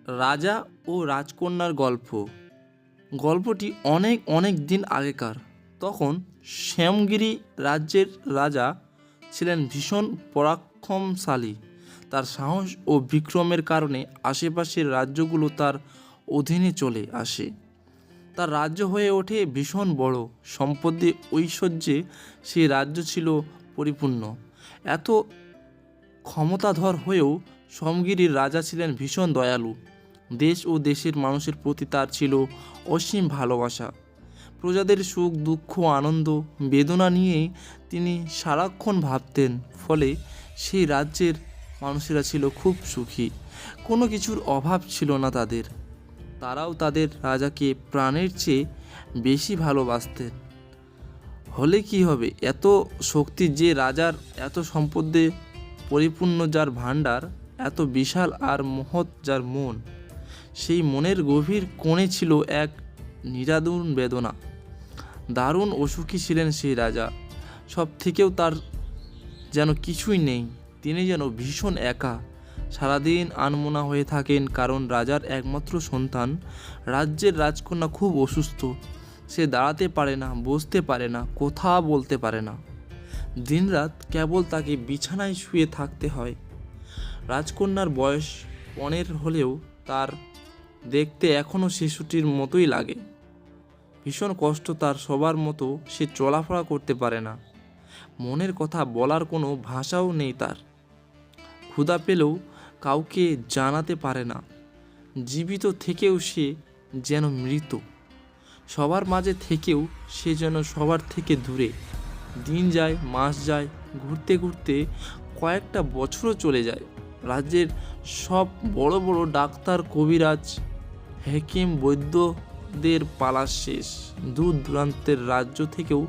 রাজা ও রাজকন্যার গল্প। গল্পটি অনেক অনেক দিন আগেকার। তখন শ্যামগিরি রাজ্যের রাজা ছিলেন ভীষণ পরাক্রমশালী। তার সাহস ও বিক্রমের কারণে আশেপাশের রাজ্যগুলো তার অধীনে চলে আসে। তার রাজ্য হয়ে ওঠে ভীষণ বড়। সম্পদে ঐশ্বর্যে সেই রাজ্য ছিল পরিপূর্ণ। এত ক্ষমতাধর হয়েও শ্যামগিরির রাজা ছিলেন ভীষণ দয়ালু। দেশ ও দেশের মানুষের প্রতি তার ছিল অসীম ভালোবাসা। প্রজাদের সুখ দুঃখ আনন্দ বেদনা নিয়েই তিনি সারাক্ষণ ভাবতেন। ফলে সেই রাজ্যের মানুষেরা ছিল খুব সুখী। কোনো কিছুর অভাব ছিল না তাদের। তারাও তাদের রাজাকে প্রাণের চেয়ে বেশি ভালোবাসতেন। হলে কি হবে, এত শক্তি যে রাজার, এত সম্পদে পরিপূর্ণ যার ভাণ্ডার, এত বিশাল আর মহৎ যার মন, সেই মনের গভীর কোণে ছিল এক নিরাদুন বেদনা। দারুণ অসুখী ছিলেন সেই রাজা। সব থেকেও তার যেন কিছুই নেই। তিনি যেন ভীষণ একা। সারাদিন আনমনা হয়ে থাকেন, কারণ রাজার একমাত্র সন্তান, রাজ্যের রাজকন্যা খুব অসুস্থ। সে দাঁড়াতে পারে না, বসতে পারে না, কথা বলতে পারে না। দিনরাত কেবল তাকে বিছানায় শুয়ে থাকতে হয়। রাজকন্যার বয়স 15 হলেও তার দেখতে এখনও শিশুটির মতোই লাগে। ভীষণ কষ্ট তার, সবার মতো সে চলাফেরা করতে পারে না। মনের কথা বলার কোনো ভাষাও নেই তার। ক্ষুধা পেলেও কাউকে জানাতে পারে না। জীবিত থেকেও সে যেন মৃত। সবার মাঝে থেকেও সে যেন সবার থেকে দূরে। দিন যায়, মাস যায়, ঘুরতে ঘুরতে কয়েকটা বছরও চলে যায়। রাজ্যের সব বড় বড় ডাক্তার, কবিরাজ, হেকিম, বৈদ্যদের পালা শেষ। দূর দূরান্তের রাজ্য থেকেও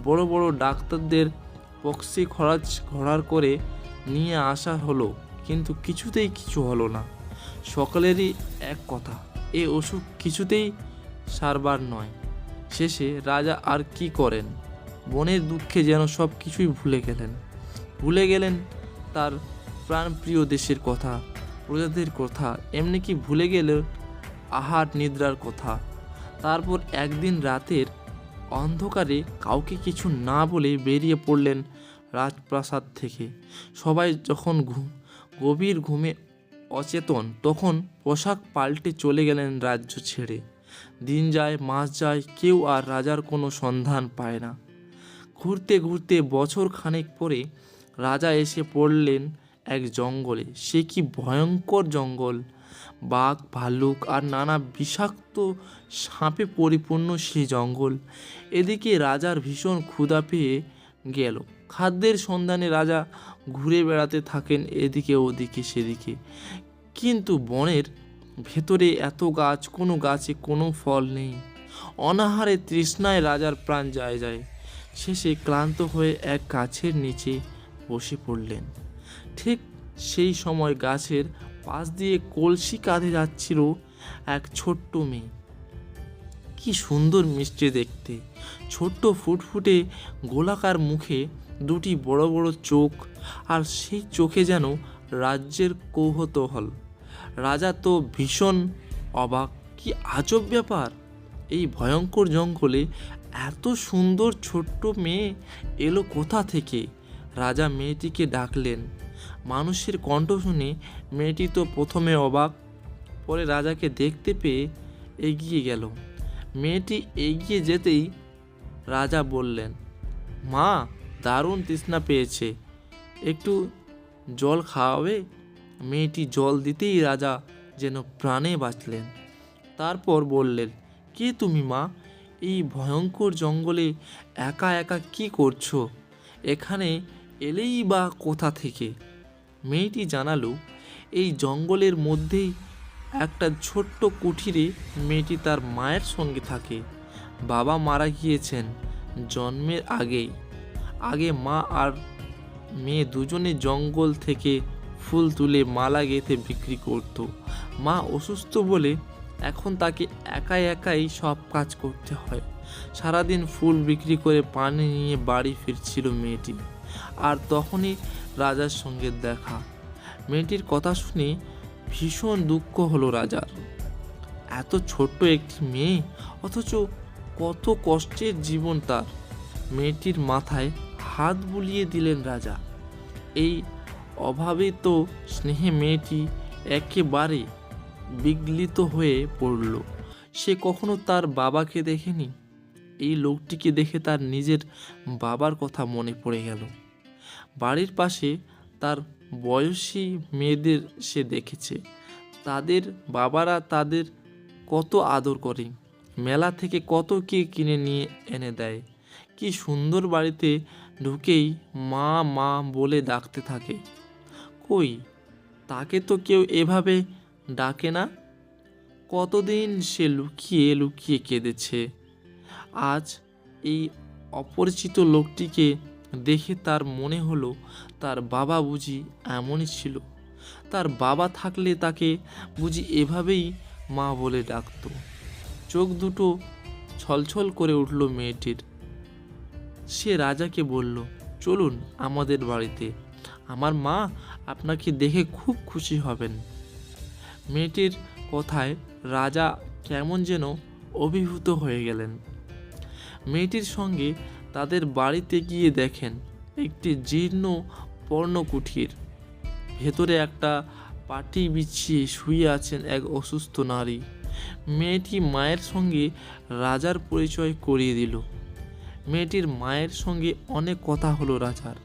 বড় বড় ডাক্তারদের পক্সি খরচ ঘোড়ার করে নিয়ে আসা হলো, কিন্তু কিছুতেই কিছু হলো না। সকলেরই এক কথা, এ অসুখ কিছুতেই সারবার নয়। শেষে রাজা আর কি করেন, বনের দুঃখে যেন সব কিছুই ভুলে গেলেন তার প্রাণপ্রিয় দেশের কথা, প্রজাদের কথা, এমনি কি ভুলে গেলেন আহার নিদ্রার কথা। তারপর একদিন রাতের অন্ধকারে কাউকে কিছু না বলে বেরিয়ে পড়লেন রাজপ্রাসাদ থেকে। সবাই যখন গভীর ঘুমে অচেতন, তখন পোশাক পাল্টে চলে গেলেন রাজ্য ছেড়ে। দিন যায়, মাস যায়, কেউ আর রাজার কোনো সন্ধান পায় না। ঘুরতে ঘুরতে বছর খানেক পরে রাজা এসে পড়লেন এক জঙ্গলে। সে কি ভয়ঙ্কর জঙ্গল! বাঘ, ভাল্লুক আর নানা বিষাক্ত সাপে পরিপূর্ণ সেই জঙ্গল। এদিকে রাজার ভীষণ ক্ষুধা পেয়ে গেল। খাদ্যের সন্ধানে রাজা ঘুরে বেড়াতে থাকেন এদিকে ওদিকে সেদিকে। কিন্তু বনের ভেতরে এত গাছ, কোনো গাছে কোনো ফল নেই। অনাহারে তৃষ্ণায় রাজার প্রাণ যায়। শেষে ক্লান্ত হয়ে এক গাছের নিচে বসে পড়লেন। ঠিক সেই সময় গাছের পাশ দিয়ে কলসি কাঁধে যাচ্ছিল এক ছোট্ট মেয়ে। কি সুন্দর মিষ্টি দেখতে! ছোট্ট ফুটফুটে গোলাকার মুখে দুটি বড় বড় চোখ, আর সেই চোখে যেন রাজ্যের কৌতূহল। রাজা তো ভীষণ অবাক। কি আজব ব্যাপার! এই ভয়ঙ্কর জঙ্গলে এত সুন্দর ছোট্ট মেয়ে এলো কোথা থেকে? রাজা মেয়েটিকে ডাকলেন। মানুষের কণ্ঠ শুনে মেয়েটি তো প্রথমে অবাক, পরে রাজাকে দেখতে পেয়ে এগিয়ে গেল। মেয়েটি এগিয়ে যেতেই রাজা বললেন, মা, দারুণ তৃষ্ণা পেয়েছে, একটু জল খাওয়াবে? মেয়েটি জল দিতেই রাজা যেন প্রাণে বাঁচলেন। তারপর বললেন, কে তুমি মা? এই ভয়ঙ্কর জঙ্গলে একা একা কি করছো? এখানে এলেই বা কোথা থেকে? মেয়েটি জানালো, এই জঙ্গলের মধ্যেই একটা ছোট্ট কুঠিরে মেয়েটি তার মায়ের সঙ্গে থাকে। বাবা মারা গিয়েছেন জন্মের আগে মা আর মেয়ে দুজনে জঙ্গল থেকে ফুল তুলে মালা গেঁথে বিক্রি করত। মা অসুস্থ বলে এখন তাকে একাই সব কাজ করতে হয়। সারাদিন ফুল বিক্রি করে পানি নিয়ে বাড়ি ফিরছিল মেয়েটি। আর তখনই রাজার সঙ্গে দেখা। মেয়েটির কথা শুনে ভীষণ দুঃখ হলো রাজার। এত ছোট্ট একটি মেয়ে, অথচ কত কষ্টের জীবন তার। মেয়েটির মাথায় হাত বুলিয়ে দিলেন রাজা। এই অভাবিত স্নেহে মেয়েটি একেবারে বিগলিত হয়ে পড়ল। সে কখনো তার বাবাকে দেখেনি। এই লোকটিকে দেখে তার নিজের বাবার কথা মনে পড়ে গেল। বাড়ির পাশে তার বয়সী মেয়েদের সে দেখেছে। তাদের বাবারা তাদের কত আদর করে, মেলা থেকে কত কি কিনে নিয়ে এনে দেয়। কি সুন্দর, বাড়িতে ঢুকেই মা মা বলে ডাকতে থাকে। কই, তাকে তো কেউ এভাবে ডাকে না। কতদিন সে লুকিয়ে লুকিয়ে কেঁদেছে। আজ এই অপরিচিত লোকটিকে দেখে তার মনে হলো তার বাবা বুঝি এমনই ছিল। তার বাবা থাকলে তাকে বুঝি এভাবেই মা বলে ডাকতো। চোখ দুটো ছলছল করে উঠল মেয়েটির। সে রাজাকে বলল, চলুন আমাদের বাড়িতে, আমার মা আপনাকে দেখে খুব খুশি হবেন। মেয়েটির কথায় রাজা কেমন যেন অভিভূত হয়ে গেলেন। মেয়েটির সঙ্গে তাদের বাড়িতে গিয়ে দেখেন একটি জীর্ণ পর্ণকুঠির ভেতরে একটা পাটি বিছিয়ে শুয়ে আছেন এক অসুস্থ নারী। মেয়েটি মায়ের সঙ্গে রাজার পরিচয় করিয়ে দিল। মেয়েটির মায়ের সঙ্গে অনেক কথা হলো রাজার।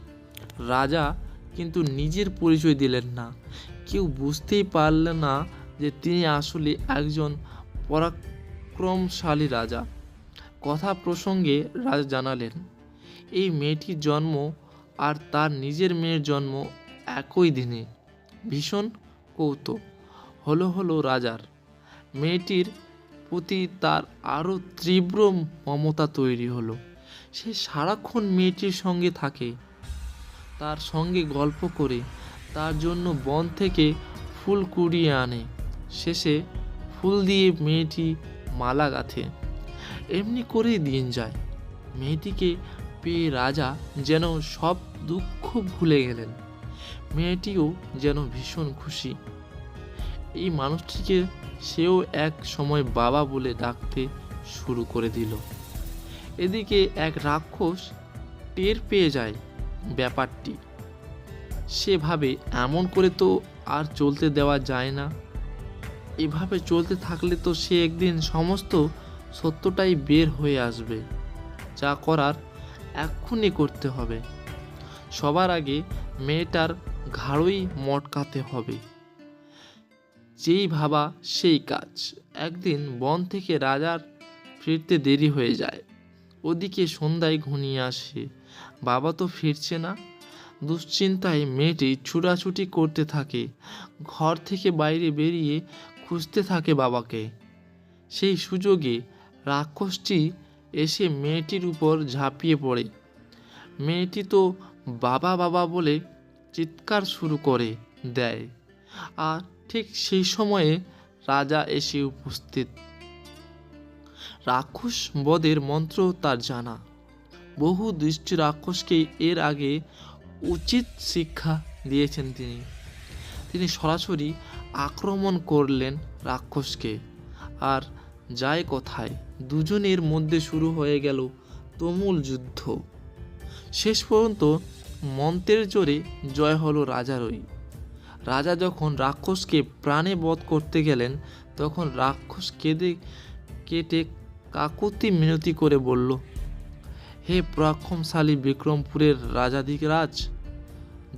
রাজা কিন্তু নিজের পরিচয় দিলেন না। কেউ বুঝতেই পারল না যে তিনি আসলে একজন পরাক্রমশালী রাজা। কথা প্রসঙ্গে রাজা জানালেন, এই মেয়েটির জন্ম আর তার নিজের মেয়ের জন্ম একই দিনে। ভীষণ কৌতুক হলো রাজার। মেয়েটির প্রতি তার আরও তীব্র মমতা তৈরি হলো। সে সারাক্ষণ মেয়েটির সঙ্গে থাকে, তার সঙ্গে গল্প করে, তার জন্য বন থেকে ফুল কুড়িয়ে আনে। শেষে ফুল দিয়ে মেয়েটি মালা গাঁথে। এমনি করেই দিন যায়। মেয়েটিকে পেয়ে রাজা যেন সব দুঃখ ভুলে গেলেন। মেয়েটিও যেন ভীষণ খুশি। এই মানুষটিকে সেও এক সময় বাবা বলে ডাকতে শুরু করে দিল। এদিকে এক রাক্ষস টের পেয়ে যায় ব্যাপারটি। সে ভাবে, এমন করে তো আর চলতে দেওয়া যায় না। এভাবে চলতে থাকলে তো সে একদিন সমস্ত সত্যটাই বের হয়ে আসবে। যা করার এক্ষুনি করতে হবে। সবার আগে মেয়েটার ঘাড়ই মটকাতে হবে। যেই ভাবা সেই কাজ। একদিন বন থেকে রাজার ফিরতে দেরি হয়ে যায়। ওদিকে সন্ধ্যায় ঘনিয়ে আসে, বাবা তো ফিরছে না। দুশ্চিন্তায় মেয়েটি ছুটাছুটি করতে থাকে। ঘর থেকে বাইরে বেরিয়ে খুঁজতে থাকে বাবাকে। সেই সুযোগে রাক্ষসটি এসে মেয়েটির উপর ঝাঁপিয়ে পড়ে। মেয়েটি তো বাবা বাবা বলে চিৎকার শুরু করে দেয়। আর ঠিক সেই সময়ে রাজা এসে উপস্থিত। রাক্ষস বধের মন্ত্র তার জানা। বহু দৃষ্টি রাক্ষসকে এর আগে উচিত শিক্ষা দিয়েছেন তিনি। তিনি সরাসরি আক্রমণ করলেন রাক্ষসকে। আর যায় কথায়, দুজনের মধ্যে শুরু হয়ে গেল তুমুল যুদ্ধ। শেষ পর্যন্ত মন্ত্রের জোরে জয় হলো রাজারই। রাজা যখন রাক্ষসকে প্রাণে বধ করতে গেলেন, তখন রাক্ষস কেটে কাকুতি মিনতি করে বলল, হে পরাক্রমশালী বিক্রমপুরের রাজাধিরাজ,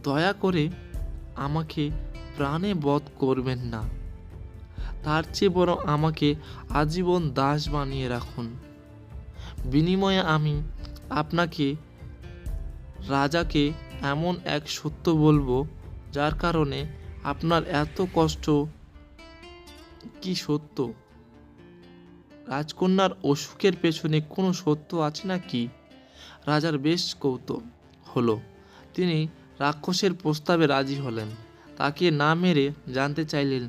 দয়া করে আমাকে প্রাণে বধ করবেন না। তার চেয়ে বরং আমাকে আজীবন দাস বানিয়ে রাখুন। বিনিময়ে আমি আপনাকে রাজাকে এমন এক সত্য বলবো, যার কারণে আপনার এত কষ্ট। কি সত্য? রাজকন্যার অসুখের পেছনে কোনো সত্য আছে নাকি? রাজার বেশ কৌতূহল হলো। তিনি রাক্ষসের প্রস্তাবে রাজি হলেন। তাকে না মেরে জানতে চাইলেন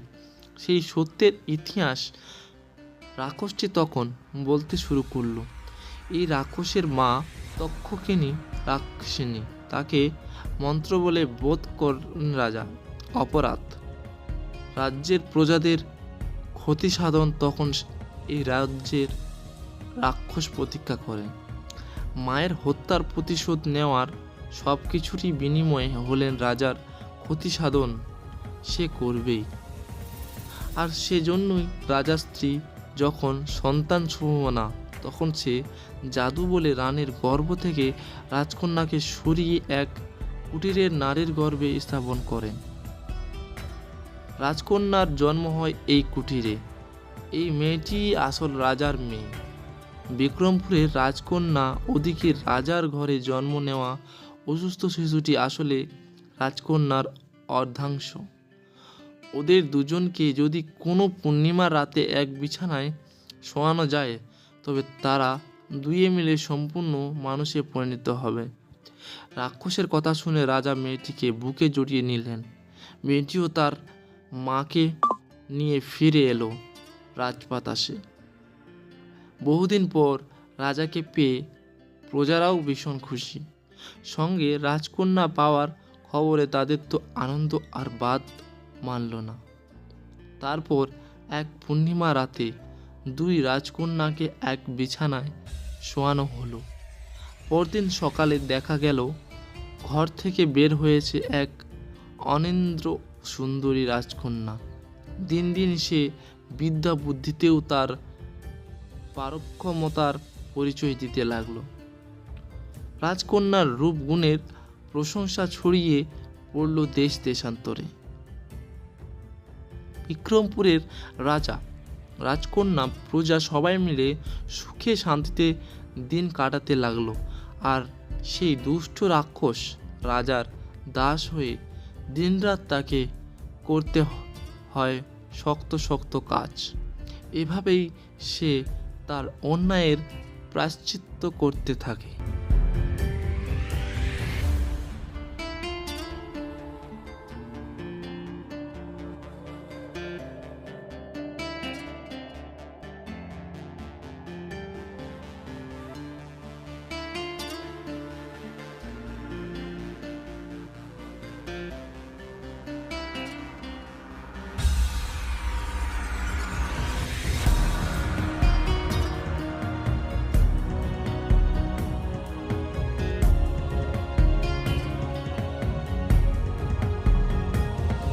সেই সত্যের ইতিহাস। রাক্ষসটি তখন বলতে শুরু করলো, এই রাক্ষসের মা তক্ষকিনী রাক্ষসিনী, তাকে মন্ত্র বলে বোধ করেন রাজা। অপরাধ। রাজ্যের প্রজাদের ক্ষতি সাধন, তখন এই রাজ্যের রাক্ষস প্রতিজ্ঞা করেন মায়ের হত্যার প্রতিশোধ নেওয়ার সব কিছুরই বিনিময়ে হলেন রাজার ক্ষতি সাধন সে করবেই। আর সেজন্যই রাজার স্ত্রী যখন সন্তান শুভ না, তখন সে জাদু বলে রানীর গর্ভ থেকে রাজকন্যাকে সরিয়ে এক কুটিরের নারীর গর্ভে স্থাপন করেন। রাজকন্যার জন্ম হয় এই কুটিরে। এই মেয়েটি আসল রাজার মেয়ে। বিক্রমপুরের রাজকন্যা, ওদিকে রাজার ঘরে জন্ম নেওয়া অসুস্থ শিশুটি আসলে রাজকন্যার অর্ধাংশ। ওদের দুজনকে যদি কোনো পূর্ণিমার রাতে এক বিছানায় শোয়ানো যায়, তবে তারা দুয়ে মিলে সম্পূর্ণ মানুষে পরিণত হবে। রাক্ষসের কথা শুনে রাজা মেয়েটিকে বুকে জড়িয়ে নিলেন। মেয়েটিও তার মাকে নিয়ে ফিরে এলো রাজপ্রাসাদে। বহুদিন পর রাজাকে পেয়ে প্রজারাও ভীষণ খুশি। সঙ্গে রাজকন্যা পাওয়ার খবরে তাদের তো আনন্দ আর বাদ মানল না। তারপর এক পূর্ণিমা রাতে দুই রাজকন্যাকে এক বিছানায় শোয়ানো হলো। পরদিন সকালে দেখা গেল ঘর থেকে বের হয়েছে এক অনিন্দ্য সুন্দরী রাজকন্যা। দিন দিন সে বিদ্যা বুদ্ধিতেও তার পারক্ষমতার পরিচয় দিতে লাগলো। রাজকন্যার রূপ গুণের প্রশংসা ছড়িয়ে পড়ল দেশ দেশান্তরে। বিক্রমপুরের রাজা, রাজকন্যা, প্রজা সবাই মিলে সুখে শান্তিতে দিন কাটাতে লাগলো। আর সেই দুষ্ট রাক্ষস রাজার দাস হয়ে দিনরাত তাকে করতে হয় শক্ত শক্ত কাজ। এভাবেই সে তার অন্যায়ের প্রায়শ্চিত্ত করতে থাকে।